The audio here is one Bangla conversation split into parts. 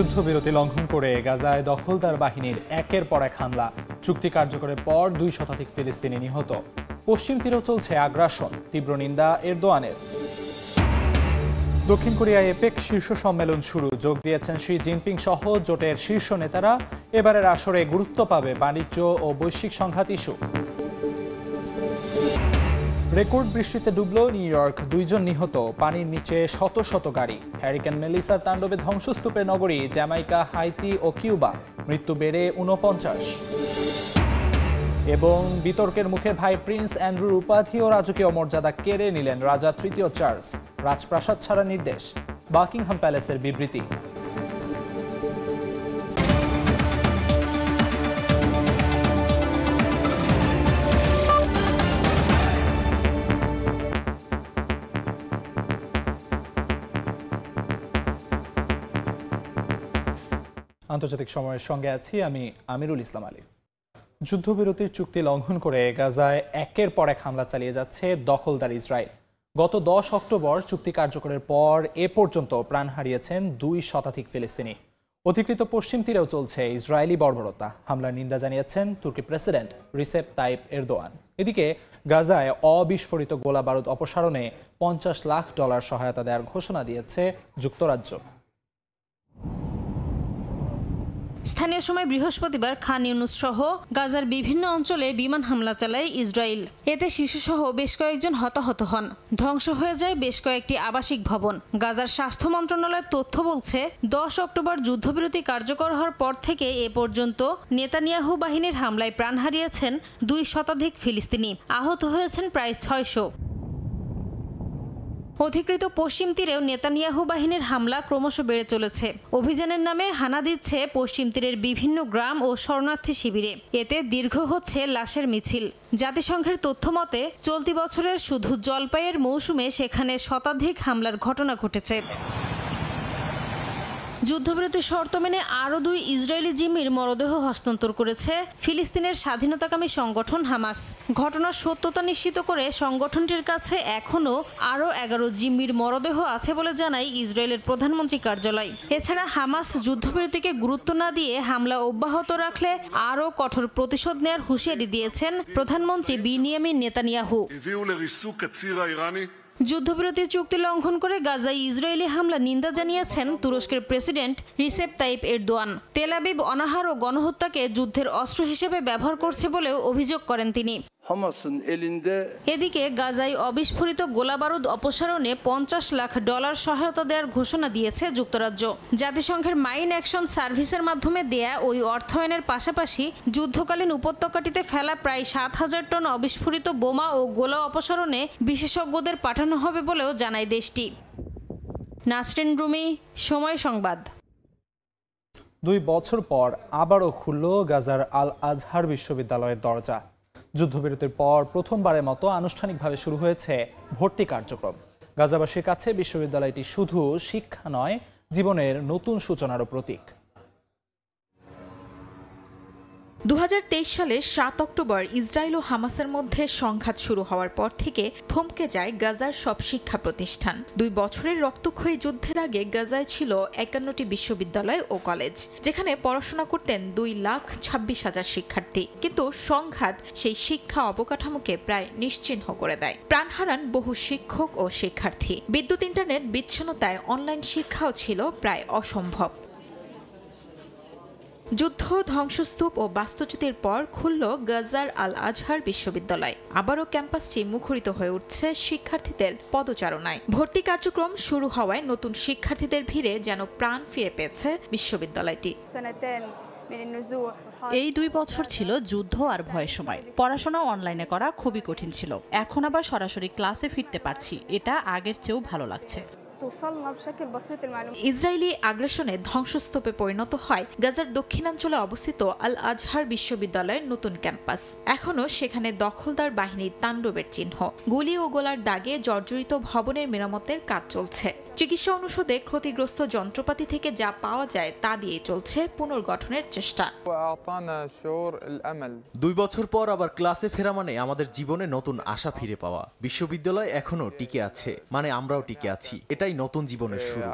যুদ্ধবিরতি লঙ্ঘন করে গাজায় দখলদার বাহিনীর একের পর এক হামলা। চুক্তি কার্যকরের পর 2 শতাধিক ফিলিস্তিনি নিহত। পশ্চিম তীরেও চলছে আগ্রাসন, তীব্র নিন্দা এরদোয়ানের। দক্ষিণ কোরিয়ায় এপেক শীর্ষ সম্মেলন শুরু। যোগ দিয়েছেন শি জিনপিং সহ জোটের শীর্ষ নেতারা। এবারের আসরে গুরুত্ব পাবে বাণিজ্য ও বৈশ্বিক সংঘাত ইস্যু। রেকর্ড বৃষ্টিতে ডুবল নিউ ইয়র্ক, 2 জন নিহত, পানির নিচে শত শত গাড়ি। হ্যারিকেন মেলিসার তাণ্ডবে ধ্বংসস্তূপের নগরী জ্যামাইকা, হাইতি ও কিউবা, মৃত্যু বেড়ে 49। এবং বিতর্কের মুখে ভাই প্রিন্স অ্যান্ড্রুর উপাধি ও রাজকীয় মর্যাদা কেড়ে নিলেন রাজা তৃতীয় চার্লস। রাজপ্রাসাদ ছাড়া নির্দেশ, বাকিংহাম প্যালেসের বিবৃতি। আন্তর্জাতিক সময়ের সঙ্গে আছি আমি আমিরুল ইসলাম আলিফ। যুদ্ধবিরতির চুক্তি লঙ্ঘন করে গাজায় একের পর এক হামলা চালিয়ে যাচ্ছে দখলদার ইসরায়েল। গত 10 অক্টোবর চুক্তি কার্যকরের পর এ পর্যন্ত প্রাণ হারিয়েছেন 2 শতাধিক ফিলিস্তিনি। অধিকৃত পশ্চিম তীরেও চলছে ইসরায়েলি বর্বরতা। হামলার নিন্দা জানিয়েছেন তুর্কি প্রেসিডেন্ট রিসেপ তাইপ এরদোয়ান। এদিকে গাজায় অবিস্ফোরিত গোলা বারুদ অপসারণে $50 লাখ সহায়তা দেওয়ার ঘোষণা দিয়েছে যুক্তরাজ্য। স্থানীয় সময় বৃহস্পতিবার খান ইউনুস সহ গাজার বিভিন্ন অঞ্চলে বিমান হামলা চালায় ইসরায়েল। এতে শিশুসহ বেশ কয়েকজন হতাহত হন। ধ্বংস হয়ে যায় বেশ কয়েকটি আবাসিক ভবন। গাজার স্বাস্থ্য মন্ত্রণালয়ের তথ্য বলছে, 10 অক্টোবর যুদ্ধবিরতি কার্যকর হওয়ার পর থেকে এ পর্যন্ত নেতানিয়াহু বাহিনীর হামলায় প্রাণ হারিয়েছেন 2 শতাধিক ফিলিস্তিনি। আহত হয়েছেন প্রায় 600। অধিকৃত পশ্চিম তীরেও নেতানিয়াহু বাহিনীর হামলা ক্রমশ বেড়ে চলেছে। অভিযানের নামে হানা দিচ্ছে পশ্চিম তীরের বিভিন্ন গ্রাম ও শরণার্থী শিবিরে। এতে দীর্ঘ হচ্ছে লাশের মিছিল। জাতিসংঘের তথ্য মতে চলতি বছরের শুধু জলপাইয়ের মৌসুমে সেখানে শতাধিক হামলার ঘটনা ঘটেছে। যুদ্ধবিরতির শর্ত মেনে আরও 2 ইসরায়েলি জিম্মির মরদেহ হস্তান্তর করেছে ফিলিস্তিনের স্বাধীনতাকামী সংগঠন হামাস। ঘটনার সত্যতা নিশ্চিত করে সংগঠনটির কাছে এখনও আরও 11 জিম্মির মরদেহ আছে বলে জানায় ইসরায়েলের প্রধানমন্ত্রী কার্যালয়। এছাড়া হামাস যুদ্ধবিরতিকে গুরুত্ব না দিয়ে হামলা অব্যাহত রাখলে আরও কঠোর প্রতিশোধ নেয়ার হুঁশিয়ারি দিয়েছেন প্রধানমন্ত্রী বিনিয়ামিন নেতানিয়াহু। যুদ্ধবিরতি চুক্তি লঙ্ঘন করে গাজায় ইসরায়েলি হামলা নিন্দা জানিয়েছেন তুরস্কের president Recep Tayyip Erdogan. Tel Aviv অনাহার ও গণহত্যাকে যুদ্ধের অস্ত্র হিসেবে ব্যবহার করছে বলেও অভিযোগ করেন তিনি। এদিকে গাজায় অবিস্ফোরিত গোলাবারুদ অপসারণে $50 লাখ সহায়তা দেওয়ার ঘোষণা দিয়েছে যুক্তরাজ্য। জাতিসংঘের মাইন অ্যাকশন সার্ভিসের মাধ্যমে দেয়া ওই অর্থায়নের পাশাপাশি যুদ্ধকালীন উপত্যকাটিতে ফেলা প্রায় 7000 টন অবিস্ফোরিত বোমা ও গোলা অপসারণে বিশেষজ্ঞদের পাঠানো হবে বলেও জানায় দেশটি। নাসরিন রুমি, সময় সংবাদ। 2 বছর পর আবারও খুলল গাজার আল আজহার বিশ্ববিদ্যালয়ের দরজা। যুদ্ধবিরতির পর প্রথমবারের মতো আনুষ্ঠানিকভাবে শুরু হয়েছে ভর্তি কার্যক্রম। গাজাবাসীর কাছে বিশ্ববিদ্যালয়টি শুধু শিক্ষা নয়, জীবনের নতুন সূচনারও প্রতীক। 2023 সালের 7 অক্টোবর ইসরায়েল ও হামাসের মধ্যে সংঘাত শুরু হওয়ার পর থেকে থমকে যায় গাজার সব শিক্ষা প্রতিষ্ঠান। 2 বছরের রক্তক্ষয়ী যুদ্ধের আগে গাজায় ছিল 51টি বিশ্ববিদ্যালয় ও কলেজ, যেখানে পড়াশোনা করতেন 2,26,000 শিক্ষার্থী। কিন্তু সংঘাত সেই শিক্ষা অবকাঠামোকে প্রায় নিশ্চিহ্ন করে দেয়। প্রাণ হারান বহু শিক্ষক ও শিক্ষার্থী। বিদ্যুৎ ইন্টারনেট বিচ্ছিন্নতায় অনলাইন শিক্ষাও ছিল প্রায় অসম্ভব। যুদ্ধ, ধ্বংসস্তূপ ও বাস্তুচ্যুতির পর খুলল গাজার আল আজহার বিশ্ববিদ্যালয়। আবারও ক্যাম্পাসটি মুখরিত হয়ে উঠছে শিক্ষার্থীদের পদচারণায়। ভর্তি কার্যক্রম শুরু হওয়ায় নতুন শিক্ষার্থীদের ভিড়ে যেন প্রাণ ফিরে পেয়েছে বিশ্ববিদ্যালয়টি। এই 2 বছর ছিল যুদ্ধ আর ভয়ের সময়। পড়াশোনা অনলাইনে করা খুবই কঠিন ছিল। এখন আবার সরাসরি ক্লাসে ফিরতে পারছি, এটা আগের চেয়েও ভালো লাগছে। ইসরায়েলি আগ্রাসনে ধ্বংসস্তূপে পরিণত হয় গাজার দক্ষিণাঞ্চলে অবস্থিত আল আজহার বিশ্ববিদ্যালয়ের নতুন ক্যাম্পাস। এখনও সেখানে দখলদার বাহিনীর তাণ্ডবের চিহ্ন। গুলি ও গোলার দাগে জর্জরিত ভবনের মেরামতের কাজ চলছে। চিকিৎসা অনুষদে ক্ষতিগ্রস্ত যন্ত্রপাতি থেকে যা পাওয়া যায় তা দিয়ে চলছে পুনর্গঠনের চেষ্টা। 2 বছর পর আবার ক্লাসে ফেরা মানে আমাদের জীবনে নতুন আশা ফিরে পাওয়া। বিশ্ববিদ্যালয় এখনো টিকে আছে, মানে আমরাও টিকে আছি। এটাই নতুন জীবনের শুরু।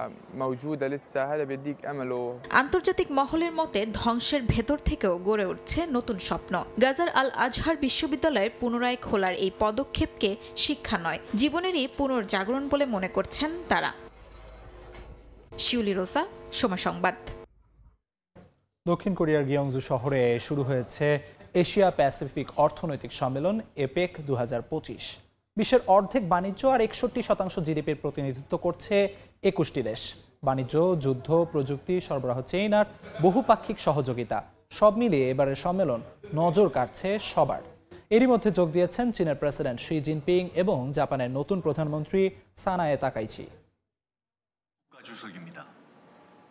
আন্তর্জাতিক মহলের মতে ধ্বংসের ভেতর থেকেও গড়ে উঠছে নতুন স্বপ্ন। গাজার আল আজহার বিশ্ববিদ্যালয় পুনরায় খোলার এই পদক্ষেপকে শিক্ষা নয়, জীবনেরই পুনর্জাগরণ বলে মনে করছেন তারা। শিউলি রোজা, সময় সংবাদ। দক্ষিণ কোরিয়ার গিয়ংজু শহরে শুরু হয়েছে এশিয়া প্যাসিফিক অর্থনৈতিক সম্মেলন এপেক 2025। বিশ্বের অর্ধেক বাণিজ্য আর 61% জিডিপির প্রতিনিধিত্ব করছে 21টি দেশ। বাণিজ্য, যুদ্ধ, প্রযুক্তি, সরবরাহ চেইন আর বহুপাক্ষিক সহযোগিতা সব মিলিয়ে এবারের সম্মেলন নজর কাটছে সবার। এরই মধ্যে যোগ দিয়েছেন চীনের প্রেসিডেন্ট শি জিনপিং এবং জাপানের নতুন প্রধানমন্ত্রী সানায়ে তাকাইচি।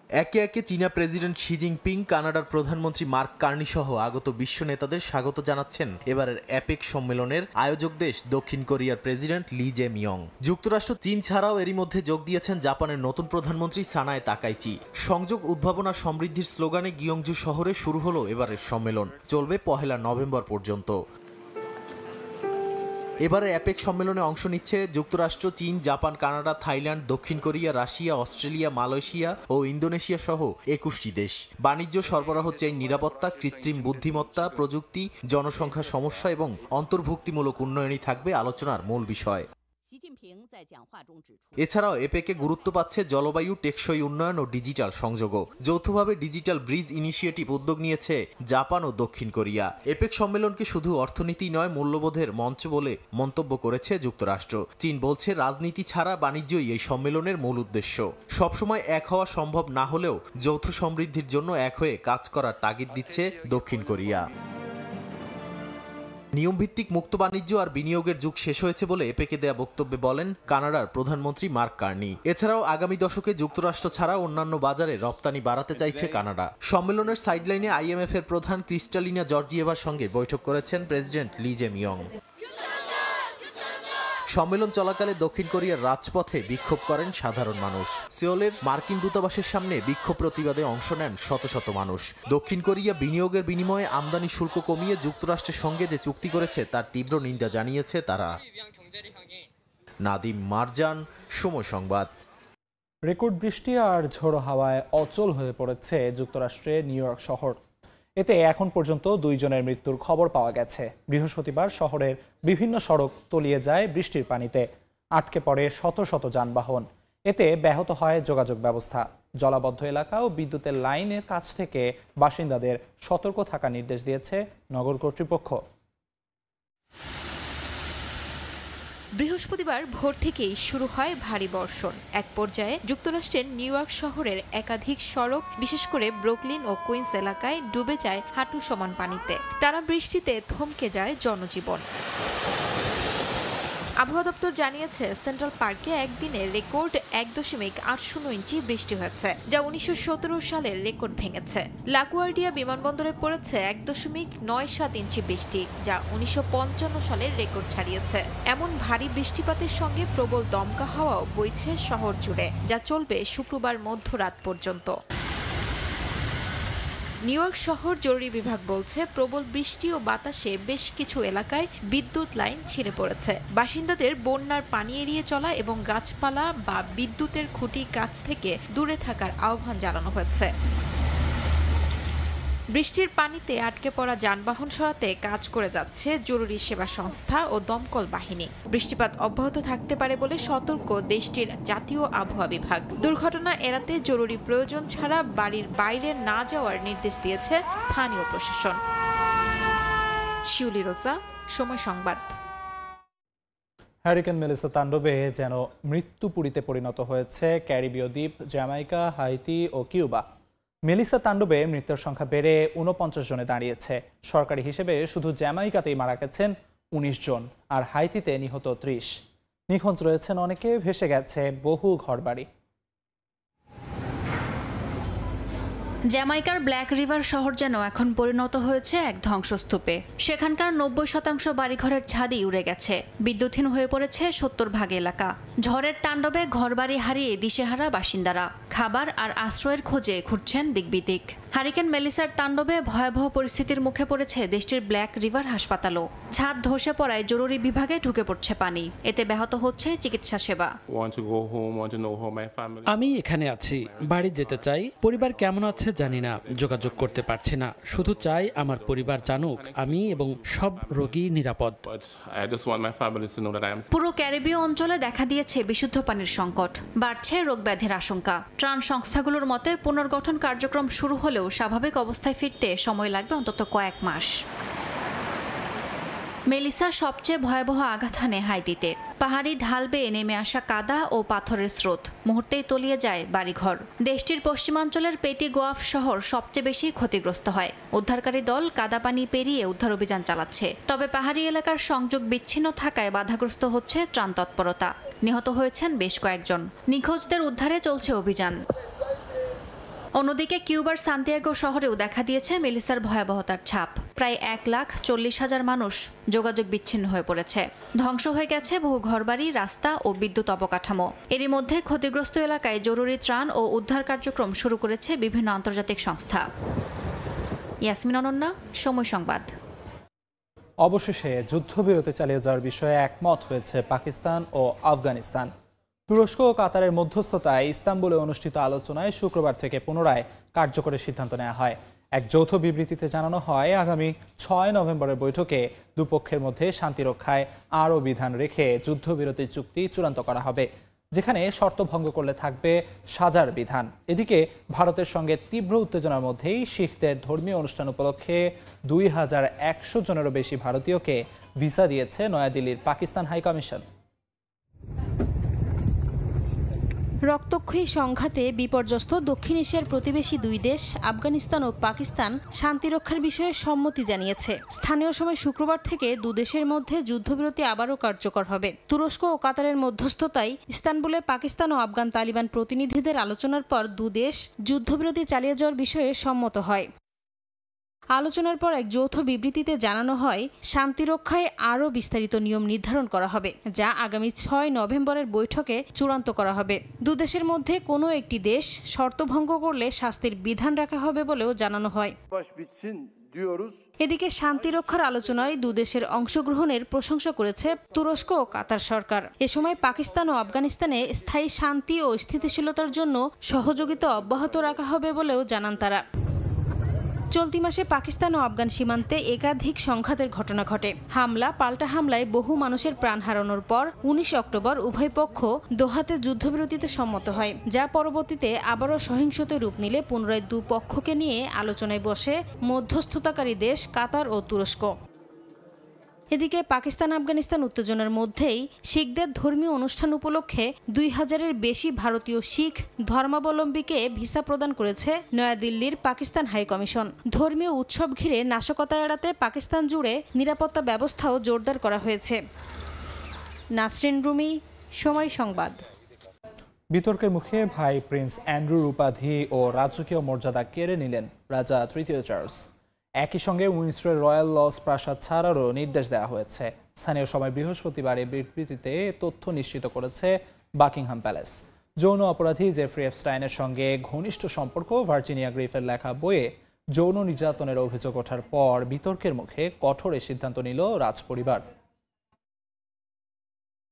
একে একে চীনা প্রেসিডেন্ট শি জিনপিং, কানাডার প্রধানমন্ত্রী মার্ক কার্নি সহ আগত বিশ্ব নেতাদের স্বাগত জানাচ্ছেন এবারের অ্যাপেক সম্মেলনের আয়োজক দেশ দক্ষিণ কোরিয়ার প্রেসিডেন্ট লি জে মিয়ং। যুক্তরাষ্ট্র, চীন ছাড়াও এরই মধ্যে যোগ দিয়েছেন জাপানের নতুন প্রধানমন্ত্রী সানায়ে তাকাইচি। সংযোগ, উদ্ভাবন আর সমৃদ্ধির স্লোগানে গিয়ংজু শহরে শুরু হলো এবারের সম্মেলন। চলবে 1 নভেম্বর পর্যন্ত। এবারে অ্যাপেক সম্মেলনে অংশ নিচ্ছে যুক্তরাষ্ট্র, চীন, জাপান, কানাডা, থাইল্যান্ড, দক্ষিণ কোরিয়া, রাশিয়া, অস্ট্রেলিয়া, মালয়েশিয়া ও ইন্দোনেশিয়া সহ 21টি দেশ। বাণিজ্য, সরবরাহ চেইন, নিরাপত্তা, কৃত্রিম বুদ্ধিমত্তা, প্রযুক্তি, জনসংখ্যা সমস্যা এবং অন্তর্ভুক্তিমূলক উন্নয়নই থাকবে আলোচনার মূল বিষয়। এছাড়াও এপেকে গুরুত্ব পাচ্ছে জলবায়ু, টেকসই উন্নয়ন ও ডিজিটাল সংযোগও। যৌথভাবে ডিজিটাল ব্রিজ ইনিশিয়েটিভ উদ্যোগ নিয়েছে জাপান ও দক্ষিণ কোরিয়া। এপেক সম্মেলনকে শুধু অর্থনীতি নয়, মূল্যবোধের মঞ্চ বলে মন্তব্য করেছে যুক্তরাষ্ট্র। চীন বলছে রাজনীতি ছাড়া বাণিজ্যই এই সম্মেলনের মূল উদ্দেশ্য। সবসময় এক হওয়া সম্ভব না হলেও যৌথ সমৃদ্ধির জন্য এক হয়ে কাজ করার তাগিদ দিচ্ছে দক্ষিণ কোরিয়া। নিয়মভিত্তিক মুক্ত বাণিজ্য আর বিনিয়োগের যুগ শেষ হয়েছে বলে এপেকে দেয়া বক্তব্যে বলেন কানাডার প্রধানমন্ত্রী মার্ক কার্নি। এছাড়াও আগামী দশকে যুক্তরাষ্ট্র ছাড়া অন্যান্য বাজারে রপ্তানি বাড়াতে চাইছে কানাডা। সম্মেলনের সাইডলাইনে আইএমএফ এর প্রধান ক্রিস্টালিনা জর্জিয়েভার সঙ্গে বৈঠক করেছেন প্রেসিডেন্ট লি জে মিয়ং। সম্মেলন চলাকালে দক্ষিণ কোরিয়ার রাজপথে বিক্ষোভ করেন সাধারণ মানুষ। সিওলের মার্কিন দূতাবাসের সামনে বিক্ষোভ প্রতিবাদে অংশ নেন শত শত মানুষ। দক্ষিণ কোরিয়া বিনিয়োগের বিনিময়ে আমদানি শুল্ক কমিয়ে যুক্তরাষ্ট্রের সঙ্গে যে চুক্তি করেছে তার তীব্র নিন্দা জানিয়েছে তারা। নাদিম মারজান, সময় সংবাদ। রেকর্ড বৃষ্টি আর ঝোড়ো হাওয়ায় অচল হয়ে পড়েছে যুক্তরাষ্ট্রের নিউ ইয়র্ক শহর। এতে এখন পর্যন্ত 2 জনের মৃত্যুর খবর পাওয়া গেছে। বৃহস্পতিবার শহরের বিভিন্ন সড়ক তলিয়ে যায় বৃষ্টির পানিতে। আটকে পড়ে শত শত যানবাহন। এতে ব্যাহত হয় যোগাযোগ ব্যবস্থা। জলাবদ্ধ এলাকা ও বিদ্যুতের লাইনের কাছ থেকে বাসিন্দাদের সতর্ক থাকার নির্দেশ দিয়েছে নগর কর্তৃপক্ষ। বৃহস্পতিবার ভোর থেকেই শুরু হয় ভারী বর্ষণ। এক পর্যায়ে যুক্তরাষ্ট্রের নিউ ইয়র্ক শহরের একাধিক সড়ক, বিশেষ করে ব্রুকলিন ও কুইন্স এলাকায় ডুবে যায় হাঁটু সমান পানিতে। টানা বৃষ্টিতে থমকে যায় জনজীবন। আবহাওয়া দপ্তর জানিয়েছে সেন্ট্রাল পার্কে একদিনে রেকর্ড 1.80 ইঞ্চি বৃষ্টি হয়েছে, যা 1917 সালের রেকর্ড ভেঙেছে। লাগুয়ার্ডিয়া বিমানবন্দরে পড়েছে 1.97 ইঞ্চি বৃষ্টি, যা 1955 সালের রেকর্ড ছাড়িয়েছে। এমন ভারী বৃষ্টিপাতের সঙ্গে প্রবল দমকা হাওয়াও বইছে শহর জুড়ে, যা চলবে শুক্রবার মধ্যরাত পর্যন্ত। নিউ ইয়র্ক শহর জরুরি বিভাগ বলছে প্রবল বৃষ্টি ও বাতাসে বেশ কিছু এলাকায় বিদ্যুৎ লাইন ছিঁড়ে পড়েছে। বাসিন্দাদের বন্যার পানি এড়িয়ে চলা এবং গাছপালা বা বিদ্যুতের খুঁটির কাছ থেকে দূরে থাকার আহ্বান জানানো হয়েছে। বৃষ্টির পানিতে আটকে পড়া যানবাহন সরাতে কাজ করে যাচ্ছে জরুরি সেবা সংস্থা ও দমকল বাহিনী। বৃষ্টিপাত অব্যাহত থাকতে পারে বলে সতর্ক দেশটির জাতীয় আবহাওয়া বিভাগ। দুর্ঘটনা এড়াতে জরুরি প্রয়োজন ছাড়া বাড়ির বাইরে না যাওয়ার নির্দেশ দিয়েছে স্থানীয় প্রশাসন। শিউলি রোজা, সময় সংবাদ। হ্যারিকেন মেলিসা তাণ্ডবে যেন মৃত্যুপুরীতে পরিণত হয়েছে ক্যারিবীয় দ্বীপ জ্যামাইকা, হাইতি ও কিউবা। মেলিসা তাণ্ডবে মৃতের সংখ্যা বেড়ে 49 জনে দাঁড়িয়েছে। সরকারি হিসেবে শুধু জ্যামাইকাতেই মারা গেছেন 19 জন, আর হাইতিতে নিহত 30। নিখোঁজ রয়েছেন অনেকে, ভেসে গেছে বহু ঘরবাড়ি। জ্যামাইকার ব্ল্যাক রিভার শহর যেন এখন পরিণত হয়েছে এক ধ্বংসস্তূপে। সেখানকার 90% বাড়িঘরের ছাদই উড়ে গেছে। বিদ্যুৎহীন হয়ে পড়েছে 70% এলাকা। ঝড়ের তাণ্ডবে ঘরবাড়ি হারিয়ে দিশেহারা বাসিন্দারা খাবার আর আশ্রয়ের খোঁজে ঘুরছেন দিকবিদিক। হারিকেন মেলিসার তাণ্ডবে ভয়াবহ পরিস্থিতির মুখে পড়েছে দেশটির ব্ল্যাক রিভার হাসপাতালও। ছাদ ধসে পড়ায় জরুরি বিভাগে ঢুকে পড়ছে পানি। এতে ব্যাহত হচ্ছে চিকিৎসা সেবা। আমি এখানে আছি, বাড়ি যেতে চাই। পরিবার কেমন আছে জানি না, যোগাযোগ করতে পারছি না। শুধু চাই আমার পরিবার জানুক আমি এবং সব রোগী নিরাপদ। পুরো ক্যারিবীয় অঞ্চলে দেখা দিয়েছে বিশুদ্ধ পানির সংকট, বাড়ছে রোগব্যাধির আশঙ্কা। ত্রাণ সংস্থাগুলোর মতে পুনর্গঠন কার্যক্রম শুরু হলেও স্বাভাবিক অবস্থায় ফিরতে সময় লাগবে অন্তত কয়েক মাস। মেলিসা সবচেয়ে ভয়াবহ আঘাত হানে হাইতিতে। পাহাড়ি ঢাল বেয়ে নেমে আসা কাদা ও পাথরের স্রোত মুহূর্তেই তলিয়ে যায় বাড়িঘর। দেশটির পশ্চিমাঞ্চলের পেটি গোয়াফ শহর সবচেয়ে বেশি ক্ষতিগ্রস্ত হয়। উদ্ধারকারী দল কাদা পানি পেরিয়ে উদ্ধার অভিযান চালাচ্ছে। তবে পাহাড়ি এলাকার সংযোগ বিচ্ছিন্ন থাকায় বাধাগ্রস্ত হচ্ছে ত্রাণ তৎপরতা। নিহত হয়েছেন বেশ কয়েকজন। নিখোঁজদের উদ্ধারে চলছে অভিযান। অন্যদিকে কিউবার সান্তিয়াগো শহরেও দেখা দিয়েছে মেলিসার ভয়াবহতার ছাপ। প্রায় 1,40,000 মানুষ যোগাযোগ বিচ্ছিন্ন হয়ে পড়েছে। ধ্বংস হয়ে গেছে বহু ঘরবাড়ি, রাস্তা ও বিদ্যুৎ অবকাঠামো। এরই মধ্যে ক্ষতিগ্রস্ত এলাকায় জরুরি ত্রাণ ও উদ্ধার কার্যক্রম শুরু করেছে বিভিন্ন আন্তর্জাতিক সংস্থা। ইয়াসমিন অনন্যা, সময় সংবাদ। অবশেষে যুদ্ধবিরতি চালিয়ে যাওয়ার বিষয়ে একমত হয়েছে পাকিস্তান ও আফগানিস্তান। তুরস্ক ও কাতারের মধ্যস্থতায় ইস্তাম্বুলে অনুষ্ঠিত আলোচনায় শুক্রবার থেকে পুনরায় কার্যকরের সিদ্ধান্ত নেওয়া হয়। এক যৌথ বিবৃতিতে জানানো হয়, আগামী 6 নভেম্বরের বৈঠকে দুপক্ষের মধ্যে শান্তিরক্ষায় আরও বিধান রেখে যুদ্ধবিরতির চুক্তি চূড়ান্ত করা হবে, যেখানে শর্ত ভঙ্গ করলে থাকবে সাজার বিধান। এদিকে ভারতের সঙ্গে তীব্র উত্তেজনার মধ্যেই শিখদের ধর্মীয় অনুষ্ঠান উপলক্ষে 2100 জনেরও বেশি ভারতীয়কে ভিসা দিয়েছে নয়াদিল্লির পাকিস্তান হাইকমিশন। রক্তক্ষয়ী সংঘাতে বিপর্যস্ত দক্ষিণ এশিয়ার প্রতিবেশী দুই দেশ আফগানিস্তান ও পাকিস্তান শান্তিরক্ষার বিষয়ে সম্মতি জানিয়েছে। স্থানীয় সময় শুক্রবার থেকে দুদেশের মধ্যে যুদ্ধবিরতি আবারও কার্যকর হবে। তুরস্ক ও কাতারের মধ্যস্থতায় ইস্তানবুলে পাকিস্তান ও আফগান তালিবান প্রতিনিধিদের আলোচনার পর দুদেশ যুদ্ধবিরতি চালিয়ে যাওয়ার বিষয়ে সম্মত হয়। আলোচনার পর এক যৌথ বিবৃতিতে জানানো হয়, শান্তিরক্ষায় আরও বিস্তারিত নিয়ম নির্ধারণ করা হবে, যা আগামী 6 নভেম্বরের বৈঠকে চূড়ান্ত করা হবে। দুদেশের মধ্যে কোনো একটি দেশ শর্ত ভঙ্গ করলে শাস্তির বিধান রাখা হবে বলেও জানানো হয়। এদিকে শান্তিরক্ষার আলোচনায় দুদেশের অংশগ্রহণের প্রশংসা করেছে তুরস্ক ও কাতার সরকার। এ সময় পাকিস্তান ও আফগানিস্তানে স্থায়ী শান্তি ও স্থিতিশীলতার জন্য সহযোগিতা অব্যাহত রাখা হবে বলেও জানান তারা। চলতি মাসে পাকিস্তান ও আফগান সীমান্তে একাধিক সংঘাতের ঘটনা ঘটে। হামলা পাল্টা হামলায় বহু মানুষের প্রাণ হারানোর পর 19 অক্টোবর উভয় পক্ষ দোহাতে যুদ্ধবিরতিতে সম্মত হয়, যা পরবর্তীতে আবারও সহিংসতায় রূপ নিলে পুনরায় দুপক্ষকে নিয়ে আলোচনায় বসে মধ্যস্থতাকারী দেশ কাতার ও তুরস্ক। এদিকে পাকিস্তান আফগানিস্তান উত্তেজনার মধ্যেই শিখদের ধর্মীয় অনুষ্ঠান উপলক্ষে 2000-এর বেশি ভারতীয় শিখ ধর্মাবলম্বীকে ভিসা প্রদান করেছে নয়াদিল্লির পাকিস্তান হাইকমিশন। ধর্মীয় উৎসব ঘিরে নাশকতা এড়াতে পাকিস্তান জুড়ে নিরাপত্তা ব্যবস্থাও জোরদার করা হয়েছে। নাসরিন রুমি, সময় সংবাদ। বিতর্কের মুখে ভাই প্রিন্স অ্যান্ড্রুর উপাধি ও রাজকীয় মর্যাদা কেড়ে নিলেন রাজা তৃতীয় চার্লস। একই সঙ্গে উইন্ডসরের রয়্যাল লজ প্রাসাদ ছাড়ারও নির্দেশ দেওয়া হয়েছে। স্থানীয় সময় বৃহস্পতিবার এই বিবৃতিতে তথ্য নিশ্চিত করেছে বাকিংহাম প্যালেস। যৌন অপরাধী জেফ্রি এপস্টাইনের সঙ্গে ঘনিষ্ঠ সম্পর্ক ভার্জিনিয়া গ্রিফের লেখা বইয়ে যৌন নির্যাতনের অভিযোগ ওঠার পর বিতর্কের মুখে কঠোর এই সিদ্ধান্ত নিল রাজপরিবার।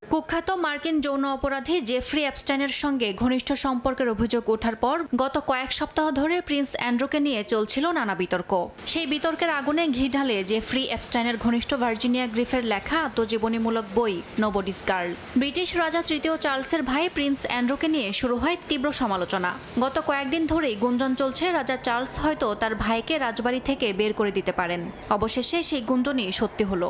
কুখ্যাত মার্কিন যৌন অপরাধী জেফ্রি এপস্টাইনের সঙ্গে ঘনিষ্ঠ সম্পর্কের অভিযোগ ওঠার পর গত কয়েক সপ্তাহ ধরে প্রিন্স অ্যান্ড্রুকে নিয়ে চলছিল নানা বিতর্ক। সেই বিতর্কের আগুনে ঘি ঢালে জেফ্রি এপস্টাইনের ঘনিষ্ঠ ভার্জিনিয়া গ্রিফের লেখা আত্মজীবনীমূলক বই নোবডিজ গার্ল। ব্রিটিশ রাজা তৃতীয় চার্লসের ভাই প্রিন্স অ্যান্ড্রুকে নিয়ে শুরু হয় তীব্র সমালোচনা। গত কয়েকদিন ধরেই গুঞ্জন চলছে রাজা চার্লস হয়তো তার ভাইকে রাজবাড়ি থেকে বের করে দিতে পারেন। অবশেষে সেই গুঞ্জনই সত্যি হলো।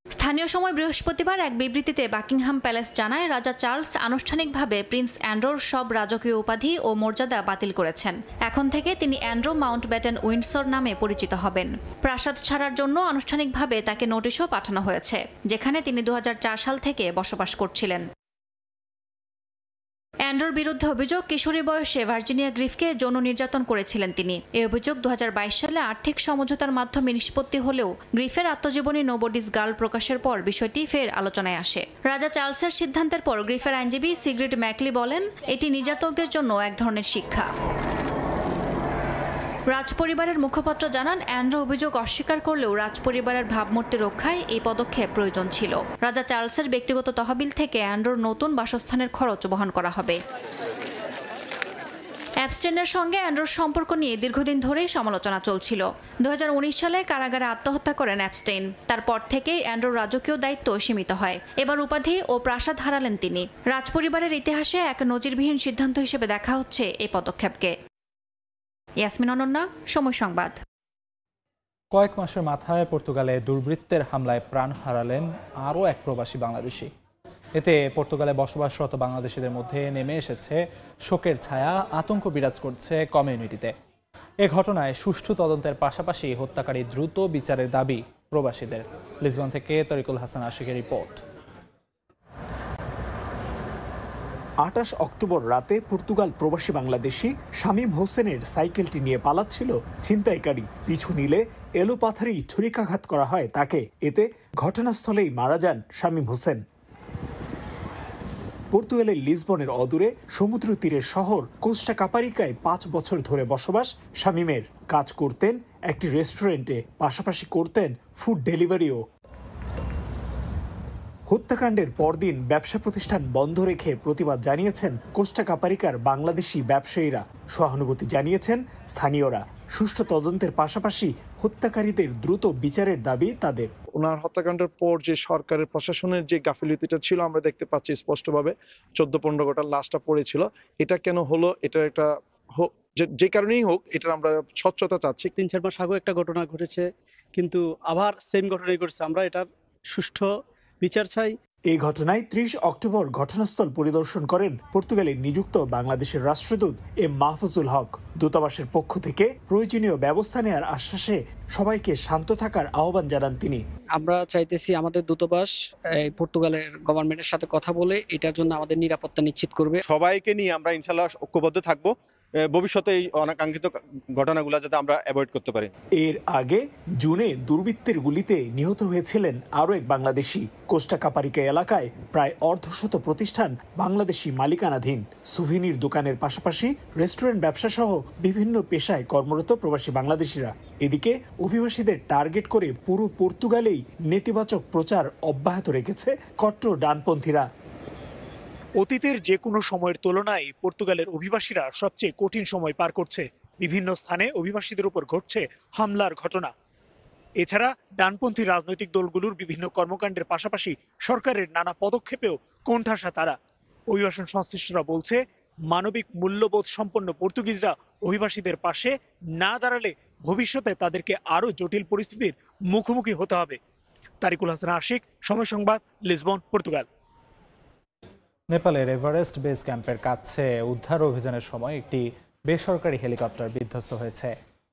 স্থানীয় সময় বৃহস্পতিবার এক বিবৃতিতে বাকিংহাম প্যালেস জানায়, রাজা চার্লস আনুষ্ঠানিকভাবে প্রিন্স অ্যান্ড্রোর সব রাজকীয় উপাধি ও মর্যাদা বাতিল করেছেন। এখন থেকে তিনি অ্যান্ড্রো মাউন্টব্যাটেন উইন্ডসর নামে পরিচিত হবেন। প্রাসাদ ছাড়ার জন্য আনুষ্ঠানিকভাবে তাকে নোটিশও পাঠানো হয়েছে, যেখানে তিনি 2004 সাল থেকে বসবাস করছিলেন। অ্যান্ড্রোর বিরুদ্ধে অভিযোগ, কিশোরী বয়সে ভার্জিনিয়া গ্রিফকে যৌন নির্যাতন করেছিলেন তিনি। এই অভিযোগ 2022 সালে আর্থিক সমঝোতার মাধ্যমে নিষ্পত্তি হলেও গ্রিফের আত্মজীবনী নোবডিজ গার্ল প্রকাশের পর বিষয়টি ফের আলোচনায় আসে। রাজা চার্লসের সিদ্ধান্তের পর গ্রিফের আইনজীবী সিগ্রিড ম্যাকলি বলেন, এটি নির্যাতকদের জন্য এক ধরনের শিক্ষা। রাজপরিবারের মুখপাত্র জানান, অ্যান্ড্রু অভিযোগ অস্বীকার করলেও রাজপরিবারের ভাবমূর্তি রক্ষায় এই পদক্ষেপ প্রয়োজন ছিল। রাজা চার্লসের ব্যক্তিগত তহবিল থেকে অ্যান্ড্রুর নতুন বাসস্থানের খরচ বহন করা হবে। অ্যাপস্টেইনের সঙ্গে অ্যান্ড্রুর সম্পর্ক নিয়ে দীর্ঘদিন ধরেই সমালোচনা চলছিল। 2019 সালে কারাগারে আত্মহত্যা করেন অ্যাপস্টেইন। তারপর থেকেই অ্যান্ড্রুর রাজকীয় দায়িত্ব সীমিত হয়। এবার উপাধি ও প্রাসাদ হারালেন তিনি। রাজপরিবারের ইতিহাসে এক নজিরবিহীন সিদ্ধান্ত হিসেবে দেখা হচ্ছে এই পদক্ষেপকে। ইয়াসমিন অনন্যা, সময় সংবাদ। কয়েক মাসের মাথায় পর্তুগালে দুর্বৃত্তের হামলায় প্রাণ হারালেন আরও এক প্রবাসী বাংলাদেশি। এতে পর্তুগালে বসবাসরত বাংলাদেশিদের মধ্যে নেমে এসেছে শোকের ছায়া, আতঙ্ক বিরাজ করছে কমিউনিটিতে। এ ঘটনায় সুষ্ঠু তদন্তের পাশাপাশি হত্যাকারী দ্রুত বিচারের দাবি প্রবাসীদের। লিসবন থেকে তরিকুল হাসান আশিকের রিপোর্ট। 28 অক্টোবর রাতে পর্তুগাল প্রবাসী বাংলাদেশি শামীম হোসেনের সাইকেলটি নিয়ে পালাচ্ছিল ছিনতাইকারী। পিছু নিলে এলোপাথারি ছুরিকাঘাত করা হয় তাকে। এতে ঘটনাস্থলেই মারা যান শামীম হোসেন। পর্তুগালের লিসবনের অদূরে সমুদ্র তীরের শহর কোস্টা কাপারিকায় 5 বছর ধরে বসবাস শামীমের। কাজ করতেন একটি রেস্টুরেন্টে, পাশাপাশি করতেন ফুড ডেলিভারিও। হত্যাকাণ্ডের পরদিন ব্যবসা প্রতিষ্ঠান বন্ধ রেখে প্রতিবাদ জানিয়েছেন কোস্টা কাপারিকার বাংলাদেশি ব্যবসায়ীরা। সহানুভূতি জানিয়েছেন স্থানীয়রা। সুষ্ঠু তদন্তের পাশাপাশি হত্যাকারীদের দ্রুত বিচারের দাবি তাদের। ওনার হত্যাকাণ্ডের পর যে সরকারের প্রশাসনের যে গাফিলতিটা ছিল আমরা দেখতে পাচ্ছি স্পষ্টভাবে। 14-15 গোটা লাশটা পড়েছিল। এটা কেন হলো, এটা একটা যে কারণেই হোক, এটা আমরা স্বচ্ছতা চাচ্ছি। 3-4 মাস আগে একটা ঘটনা ঘটেছে, কিন্তু আবার সেম ঘটনাই ঘটছে। আমরা এটার সুষ্ঠু বিচার চাই। এই ঘটনায় 30 অক্টোবর ঘটনাস্থল পরিদর্শন করেন পর্তুগালে নিযুক্ত বাংলাদেশের রাষ্ট্রদূত এম মাহফুজুল হক। দূতাবাসের পক্ষ থেকে প্রয়োজনীয় ব্যবস্থা নেওয়ার আশ্বাসে সবাইকে শান্ত থাকার আহ্বান জানান তিনি। আমরা চাইতেছি আমাদের দূতাবাস পর্তুগালের গভর্নমেন্টের সাথে কথা বলে এটার জন্য আমাদের নিরাপত্তা নিশ্চিত করবে। সবাইকে নিয়ে আমরা ইনশাআল্লাহ ঐক্যবদ্ধ থাকবো। ভবিষ্যতে এই অনাকাঙ্ক্ষিত ঘটনাগুলো যাতে আমরা অ্যাভয়েড করতে পারি। এর আগে জুনে দুর্বৃত্তের গুলিতে নিহত হয়েছিলেন আরও এক বাংলাদেশি। কোস্টা কাপারিকা এলাকায় প্রায় অর্ধশত প্রতিষ্ঠান বাংলাদেশি মালিকানাধীন। সুভিনির দোকানের পাশাপাশি রেস্টুরেন্ট ব্যবসা সহ বিভিন্ন পেশায় কর্মরত প্রবাসী বাংলাদেশিরা। এদিকে অভিবাসীদের টার্গেট করে পুরো পর্তুগালেই নেতিবাচক প্রচার অব্যাহত রেখেছে কট্টর ডানপন্থীরা। অতীতের যে কোনো সময়ের তুলনায় পর্তুগালের অভিবাসীরা সবচেয়ে কঠিন সময় পার করছে। বিভিন্ন স্থানে অভিবাসীদের উপর ঘটছে হামলার ঘটনা। এছাড়া ডানপন্থী রাজনৈতিক দলগুলোর বিভিন্ন কর্মকাণ্ডের পাশাপাশি সরকারের নানা পদক্ষেপেও কোণঠাসা তারা। অভিবাসন সংশ্লিষ্টরা বলছে, মানবিক মূল্যবোধ সম্পন্ন পর্তুগিজরা অভিবাসীদের পাশে না দাঁড়ালে ভবিষ্যতে তাদেরকে আরও জটিল পরিস্থিতির মুখোমুখি হতে হবে। তারিকুল হাসান আশিক, সময় সংবাদ, লিসবন, পর্তুগাল। নেপালের এভারেস্ট বেস ক্যাম্পের কাছে উদ্ধার অভিযানের সময় একটি বেসরকারি হেলিকপ্টার বিধ্বস্ত হয়েছে।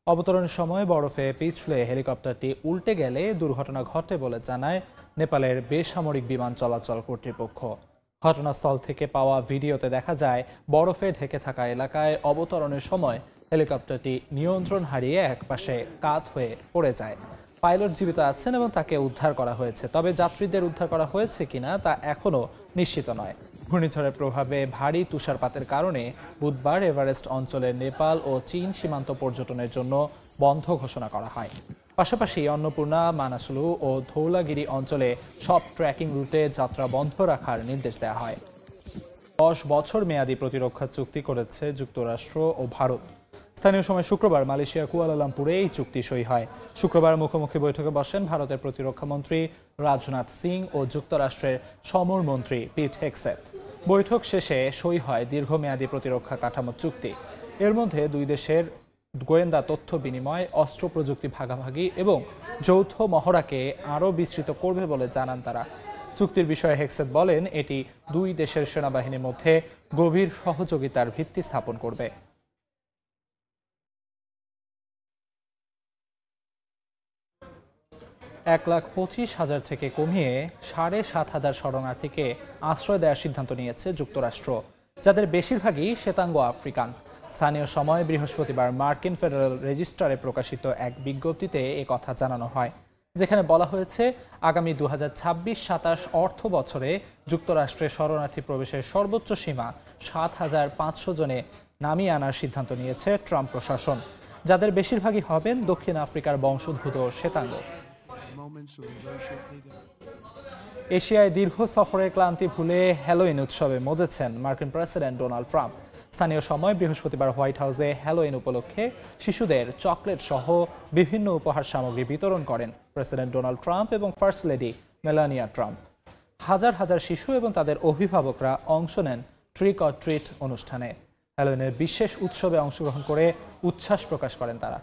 অবতরণের সময় বরফে পিছলে হেলিকপ্টারটি উল্টে গেলে দুর্ঘটনা ঘটে বলে জানায় নেপালের বেসামরিক বিমান চলাচল কর্তৃপক্ষ। ঘটনাস্থল থেকে পাওয়া ভিডিওতে দেখা যায় বরফে ঢেকে থাকা এলাকায় অবতরণের সময় হেলিকপ্টারটি নিয়ন্ত্রণ হারিয়ে একপাশে কাত হয়ে পড়ে যায়। পাইলট জীবিত আছেন এবং তাকে উদ্ধার করা হয়েছে, তবে যাত্রীদের উদ্ধার করা হয়েছে কিনা তা এখনও নিশ্চিত নয়। ঘূর্ণিঝড়ের প্রভাবে ভারী তুষারপাতের কারণে বুধবার এভারেস্ট অঞ্চলের নেপাল ও চীন সীমান্ত পর্যটনের জন্য বন্ধ ঘোষণা করা হয়। পাশাপাশি অন্নপূর্ণা, মানাসলু ও ধৌলাগিরি অঞ্চলে সব ট্রেকিং রুটে যাত্রা বন্ধ রাখার নির্দেশ দেওয়া হয়। 10 বছর মেয়াদী প্রতিরক্ষা চুক্তি করেছে যুক্তরাষ্ট্র ও ভারত। স্থানীয় সময় শুক্রবার মালয়েশিয়ার কুয়ালালামপুরে এই চুক্তি সই হয়। শুক্রবার মুখোমুখি বৈঠকে বসেন ভারতের প্রতিরক্ষা মন্ত্রী রাজনাথ সিং ও যুক্তরাষ্ট্রের সমরমন্ত্রী পিট হেগসেথ। বৈঠক শেষে সই হয় দীর্ঘমেয়াদী প্রতিরক্ষা কাঠামো চুক্তি। এর মধ্যে দুই দেশের গোয়েন্দা তথ্য বিনিময়, অস্ত্র প্রযুক্তি ভাগাভাগি এবং যৌথ মহড়াকে আরও বিস্তৃত করবে বলে জানান তারা। চুক্তির বিষয়ে হেগসেথ বলেন, এটি দুই দেশের সেনাবাহিনীর মধ্যে গভীর সহযোগিতার ভিত্তি স্থাপন করবে। 1,25,000 থেকে কমিয়ে 7,500 শরণার্থীকে আশ্রয় দেওয়ার সিদ্ধান্ত নিয়েছে যুক্তরাষ্ট্র। যাদের বেশিরভাগই শ্বেতাঙ্গ আফ্রিকান। স্থানীয় সময় বৃহস্পতিবার মার্কিন ফেডারেল রেজিস্টারে প্রকাশিত এক বিজ্ঞপ্তিতে এ কথা জানানো হয়, যেখানে বলা হয়েছে আগামী 2026-27 অর্থ বছরে যুক্তরাষ্ট্রে শরণার্থী প্রবেশের সর্বোচ্চ সীমা 7,500 জনে নামিয়ে আনার সিদ্ধান্ত নিয়েছে ট্রাম্প প্রশাসন, যাদের বেশিরভাগই হবেন দক্ষিণ আফ্রিকার বংশোদ্ভূত শ্বেতাঙ্গ। এশিয়ায় দীর্ঘ সফরের ক্লান্তি ভুলে হ্যালোইন উৎসবে মজেছেন মার্কিন প্রেসিডেন্ট ডোনাল্ড ট্রাম্প। স্থানীয় সময় বৃহস্পতিবার হোয়াইট হাউসে হ্যালোইন উপলক্ষে শিশুদের চকলেট সহ বিভিন্ন উপহার সামগ্রী বিতরণ করেন প্রেসিডেন্ট ডোনাল্ড ট্রাম্প এবং ফার্স্ট লেডি মেলানিয়া ট্রাম্প। হাজার হাজার শিশু এবং তাদের অভিভাবকরা অংশ নেন ট্রিক অর ট্রিট অনুষ্ঠানে। হ্যালোইনের বিশেষ উৎসবে অংশগ্রহণ করে উচ্ছ্বাস প্রকাশ করেন তারা।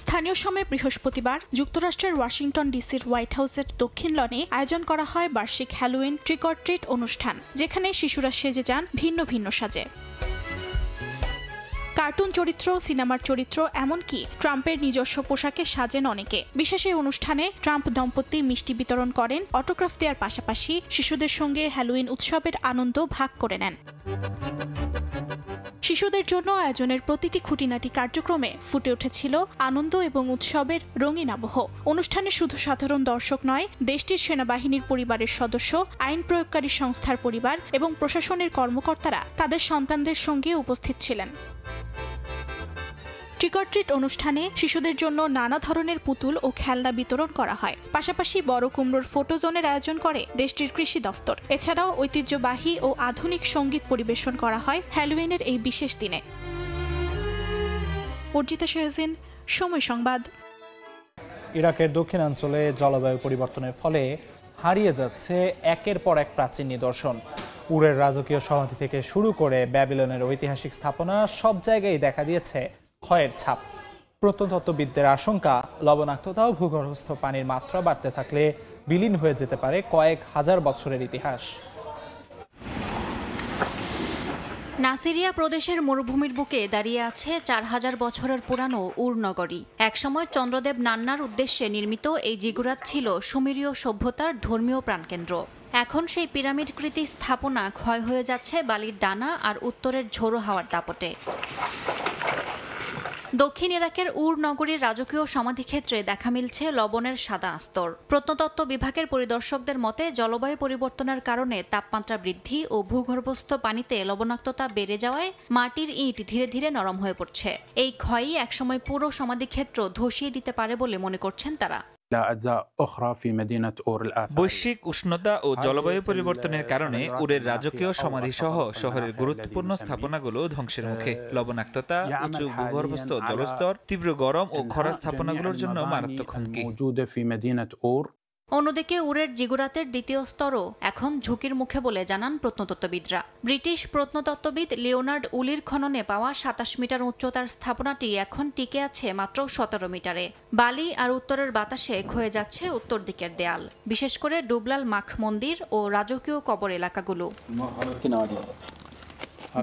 স্থানীয় সময় বৃহস্পতিবার যুক্তরাষ্ট্রের ওয়াশিংটন ডিসির হোয়াইট হাউসের দক্ষিণ লনে আয়োজন করা হয় বার্ষিক হ্যালোইন ট্রিক অর ট্রিট অনুষ্ঠান, যেখানে শিশুরা সেজে যান ভিন্ন ভিন্ন সাজে। কার্টুন চরিত্র, সিনেমার চরিত্র, এমনকি ট্রাম্পের নিজস্ব পোশাকে সাজেন অনেকে। বিশেষ এই অনুষ্ঠানে ট্রাম্প দম্পতি মিষ্টি বিতরণ করেন, অটোগ্রাফ দেওয়ার পাশাপাশি শিশুদের সঙ্গে হ্যালোইন উৎসবের আনন্দ ভাগ করে নেন। শিশুদের জন্য আয়োজনের প্রতিটি খুঁটিনাটি কার্যক্রমে ফুটে উঠেছিল আনন্দ এবং উৎসবের রঙিন আবহ। অনুষ্ঠানে শুধু সাধারণ দর্শক নয়, দেশটির সেনাবাহিনীর পরিবারের সদস্য, আইন প্রয়োগকারী সংস্থার পরিবার এবং প্রশাসনের কর্মকর্তারা তাদের সন্তানদের সঙ্গে উপস্থিত ছিলেন। ট্রিক অর ট্রিট অনুষ্ঠানে শিশুদের জন্য নানা ধরনের পুতুল ও খেলনা বিতরণ করা হয়। পাশাপাশি বড় কুমড়োর ফটো জোনের আয়োজন করে দেশটির কৃষি দফতর। এছাড়াও ঐতিহ্যবাহী ও আধুনিক সঙ্গীত পরিবেশন করা হয় হ্যালোইনের এই বিশেষ দিনে। অর্জিতা শাহজিন, সময় সংবাদ। ইরাকের দক্ষিণাঞ্চলে জলবায়ু পরিবর্তনের ফলে হারিয়ে যাচ্ছে একের পর এক প্রাচীন নিদর্শন। উরের রাজকীয় সমাধি থেকে শুরু করে ব্যাবিলনের ঐতিহাসিক স্থাপনা, সব জায়গায় দেখা দিয়েছে ক্ষয়ের ছাপ। প্রত্নতত্ত্ববিদদের আশঙ্কা, লবণাক্ততা ও ভূগর্ভস্থ পানির মাত্রা বাড়তে থাকলে বিলীন হয়ে যেতে পারে কয়েক হাজার বছরের ইতিহাস। নাসিরিয়া প্রদেশের মরুভূমির বুকে দাঁড়িয়ে আছে 4000 বছরের পুরানো উর নগরী। একসময় চন্দ্রদেব নান্নার উদ্দেশ্যে নির্মিত এই জিগুরাত ছিল সুমেরীয় সভ্যতার ধর্মীয় প্রাণকেন্দ্র। এখন সেই পিরামিডকৃতি স্থাপনা ক্ষয় হয়ে যাচ্ছে বালির ডানা আর উত্তরের ঝোড়ো হাওয়ার দাপটে। দক্ষিণ ইরাকের উর নগরীর রাজকীয় সমাধিক্ষেত্রে দেখা মিলছে লবণের সাদা আস্তর। প্রত্নতত্ত্ব বিভাগের পরিদর্শকদের মতে জলবায়ু পরিবর্তনের কারণে তাপমাত্রা বৃদ্ধি ও ভূগর্ভস্থ পানিতে লবণাক্ততা বেড়ে যাওয়ায় মাটির ইট ধীরে ধীরে নরম হয়ে পড়ছে। এই ক্ষয়ই একসময় পুরো সমাধিক্ষেত্র ধসিয়ে দিতে পারে বলে মনে করছেন তারা। বৈশ্বিক উষ্ণতা ও জলবায়ু পরিবর্তনের কারণে উরের রাজকীয় সমাধিসহ শহরের গুরুত্বপূর্ণ স্থাপনাগুলো ধ্বংসের মুখে। লবণাক্ততা, উঁচু ভূগর্ভস্থ জলস্তর, তীব্র গরম ও খরা স্থাপনাগুলোর জন্য মারাত্মক হুমকি। অন্যদিকে উরের জিগুরাতের দ্বিতীয় স্তরও এখন ঝুঁকির মুখে বলে জানান প্রত্নতত্ত্ববিদরা। ব্রিটিশ প্রত্নতত্ত্ববিদ লিওনার্ড উলির খননে পাওয়া 27 মিটার উচ্চতার স্থাপনাটি এখন টিকে আছে মাত্র 17 মিটারে। বালি আর উত্তরের বাতাসে ক্ষয়ে যাচ্ছে উত্তর দিকের দেয়াল, বিশেষ করে ডুবলাল মাখ মন্দির ও রাজকীয় কবর এলাকাগুলো।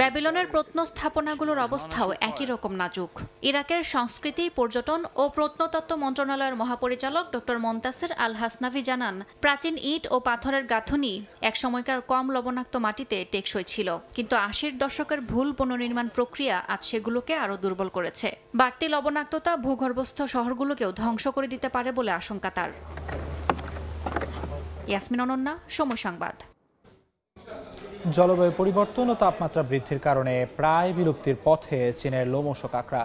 ব্যাবিলনের প্রত্নস্থাপনাগুলোর অবস্থাও একই রকম নাজুক। ইরাকের সংস্কৃতি, পর্যটন ও প্রত্নতত্ত্ব মন্ত্রণালয়ের মহাপরিচালক ডক্টর মন্তাসের আল হাসনাভি জানান, প্রাচীন ইট ও পাথরের গাঁথুনি একসময়কার কম লবণাক্ত মাটিতে টেকসই ছিল, কিন্তু 80-র দশকের ভুল পুনর্নির্মাণ প্রক্রিয়া আজ সেগুলোকে আরও দুর্বল করেছে। বাড়তি লবণাক্ততা ভূগর্ভস্থ শহরগুলোকেও ধ্বংস করে দিতে পারে বলে আশঙ্কা তার। ইয়াসমিন অনন্যা, সময় সংবাদ। জলবায়ু পরিবর্তন ও তাপমাত্রা বৃদ্ধির কারণে প্রায় বিলুপ্তির পথে চীনের লোমশ কাঁকড়া।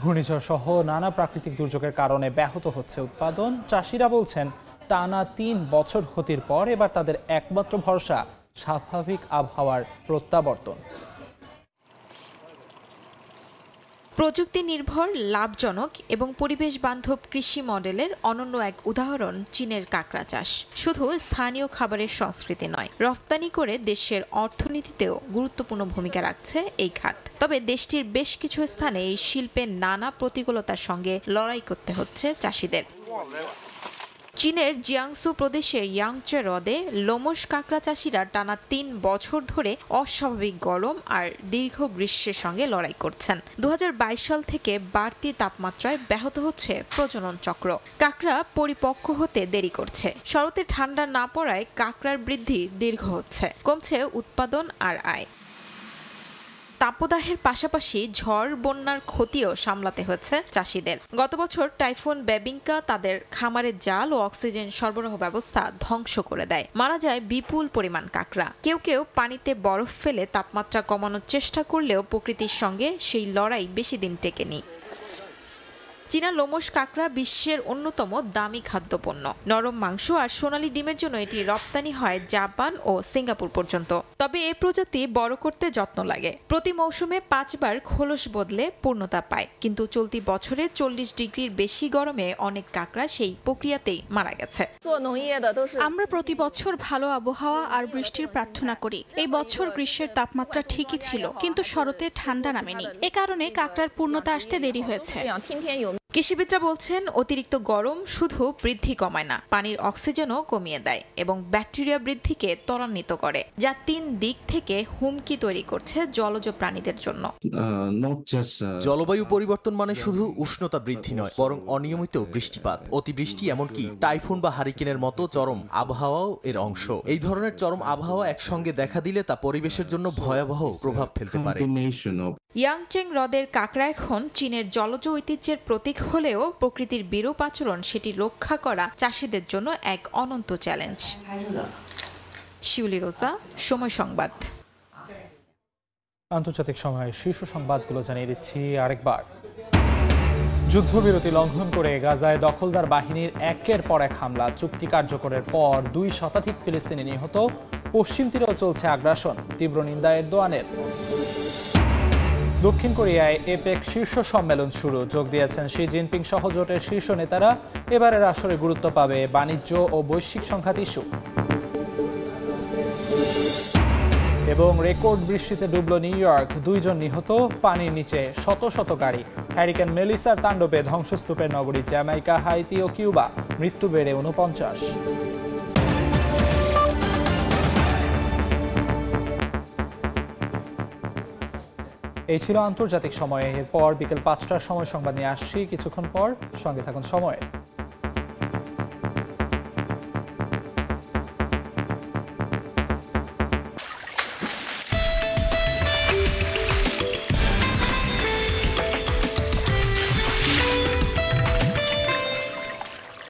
ঘূর্ণিঝড় সহ নানা প্রাকৃতিক দুর্যোগের কারণে ব্যাহত হচ্ছে উৎপাদন। চাষিরা বলছেন, টানা 3 বছর ক্ষতির পর এবার তাদের একমাত্র ভরসা স্বাভাবিক আবহাওয়ার প্রত্যাবর্তন। প্রযুক্তি নির্ভর, লাভজনক এবং পরিবেশ বান্ধব কৃষি মডেলের অনন্য এক উদাহরণ চীনের কাঁকড়া চাষ। শুধু স্থানীয় খাবারের সংস্কৃতি নয়, রপ্তানি করে দেশের অর্থনীতিতেও গুরুত্বপূর্ণ ভূমিকা রাখছে এই খাত। তবে দেশটির বেশ কিছু স্থানে এই শিল্পের নানা প্রতিকূলতার সঙ্গে লড়াই করতে হচ্ছে চাষিদের। চীনের জিয়াংসু প্রদেশে ইয়াংচে হ্রদে লোমশ কাঁকড়া চাষিরা টানা ৩ বছর ধরে অস্বাভাবিক গরম আর দীর্ঘ গ্রীষ্মের সঙ্গে লড়াই করছেন। ২০২২ সাল থেকে বাড়তি তাপমাত্রায় ব্যাহত হচ্ছে প্রজনন চক্র। কাঁকড়া পরিপক্ক হতে দেরি করছে। শরতে ঠান্ডা না পড়ায় কাঁকড়ার বৃদ্ধি দীর্ঘ হচ্ছে, কমছে উৎপাদন আর আয়। তাপদাহের পাশাপাশি ঝড় বন্যার ক্ষতিও সামলাতে হচ্ছে চাষিদের। গত বছর টাইফুন বেবিঙ্কা তাদের খামারের জাল ও অক্সিজেন সরবরাহ ব্যবস্থা ধ্বংস করে দেয়। মারা যায় বিপুল পরিমাণ কাঁকড়া। কেউ কেউ পানিতে বরফ ফেলে তাপমাত্রা কমানোর চেষ্টা করলেও প্রকৃতির সঙ্গে সেই লড়াই বেশি দিন টেকেনি। চীনা লোমশ কাঁকড়া বিশ্বের অন্যতম দামি খাদ্যপণ্য। নরম মাংস আর সোনালী ডিমের জন্য এটি রপ্তানি হয় জাপান ও সিঙ্গাপুর পর্যন্ত। তবে এ প্রজাতি বড় করতে যত্ন লাগে। প্রতি মৌসুমে 5 বার খোলস বদলে পূর্ণতা পায়, কিন্তু চলতি বছরে 40 ডিগ্রির বেশি গরমে অনেক কাঁকড়া সেই প্রক্রিয়াতেই মারা গেছে। আমরা প্রতি বছর ভালো আবহাওয়া আর বৃষ্টির প্রার্থনা করি। এই বছর গ্রীষ্মের তাপমাত্রা ঠিকই ছিল, কিন্তু শরতে ঠান্ডা নামেনি। এ কারণে কাঁকড়ার পূর্ণতা আসতে দেরি হয়েছে। কৃষিবিদরা বলছেন, অতিরিক্ত গরম শুধু বৃদ্ধি কমায় না, পানির অক্সিজেনও কমিয়ে দেয় এবং ব্যাকটেরিয়া বৃদ্ধিকে ত্বরান্বিত করে, যা 3 দিক থেকে হুমকি তৈরি করছে জলজ প্রাণীদের জন্য। জলবায়ু পরিবর্তন মানে শুধু উষ্ণতা বৃদ্ধি নয়, বরং অনিয়মিত বৃষ্টিপাত, অতিবৃষ্টি, এমনকি টাইফুন বা হারিকেনের মতো চরম আবহাওয়াও এর অংশ। এই ধরনের চরম আবহাওয়া একসঙ্গে দেখা দিলে তা পরিবেশের জন্য ভয়াবহ প্রভাব ফেলতে পারে। ইয়াংচেং হ্রদের কাঁকড়া এখন চীনের জলজ ঐতিহ্যের প্রতীক হলেও প্রকৃতির বিরূপ আচরণ সেটি রক্ষা করা চাষিদের জন্য এক অনন্ত চ্যালেঞ্জ। শিউলি রোজা, সময় সংবাদ। আন্তর্জাতিক সময়ে শীর্ষ সংবাদগুলো জানিয়ে দিচ্ছি আরেকবার। যুদ্ধবিরতি লঙ্ঘন করে গাজায় দখলদার বাহিনীর একের পর এক হামলা। চুক্তি কার্যকরের পর 2 শতাধিক ফিলিস্তিনি নিহত। পশ্চিম তীরেও চলছে আগ্রাসন, তীব্র নিন্দা এরদোয়ানের। দক্ষিণ কোরিয়ায় এপেক শীর্ষ সম্মেলন শুরু। যোগ দিয়েছেন শি জিনপিং সহ জোটের শীর্ষ নেতারা। এবারের আসরে গুরুত্ব পাবে বাণিজ্য ও বৈশ্বিক সংঘাত ইস্যু। এবং রেকর্ড বৃষ্টিতে ডুবল নিউ ইয়র্ক, 2 জন নিহত, পানির নিচে শত শত গাড়ি। হ্যারিকেন মেলিসার তাণ্ডবে ধ্বংসস্তূপের নগরী জ্যামাইকা, হাইতি ও কিউবা, মৃত্যু বেড়ে 49। এই ছিল আন্তর্জাতিক সময়ে। এরপর বিকেল 5টার সময় সংবাদ নিয়ে আসছি কিছুক্ষণ পর। সঙ্গে থাকুন সময়ে।